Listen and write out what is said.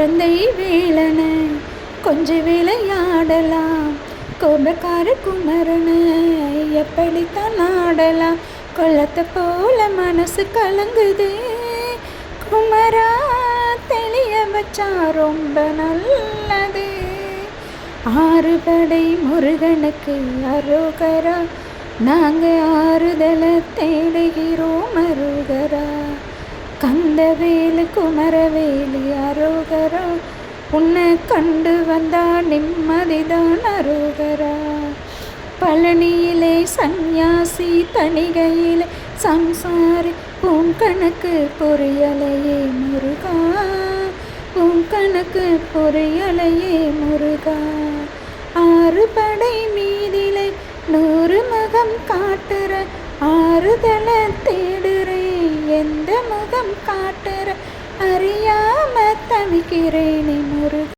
குழந்தை வேலன கொஞ்சம் விளையாடலாம், கோபக்கார குமரன எப்படித்தான் ஆடலாம். கொள்ளத்தை போல மனசு கலங்குது, குமரா தெளிய வச்சா ரொம்ப நல்லது. ஆறுபடை முருகனுக்கு அரோகரா, நாங்க ஆறுதலை தேடுகிறோம் அரோகரா. கந்தவேலு குமரவேலு அரோகரா, உன்னை கண்டு வந்தா நிம்மதிதான் அரோகரா. பழனியிலே சந்நியாசி, தணிகையிலே சம்சாரி, பூங்கணக்கு பொரியலையே முருகா, பூங்கணக்கு பொரியலையே முருகா. ஆறுபடை மீதிலே 100 முகம் காட்டுற, ஆறுதலை தேடுறேன் எந்த முகம் காட்டுற, அறியாம தவிக்கிறேனே முருகா.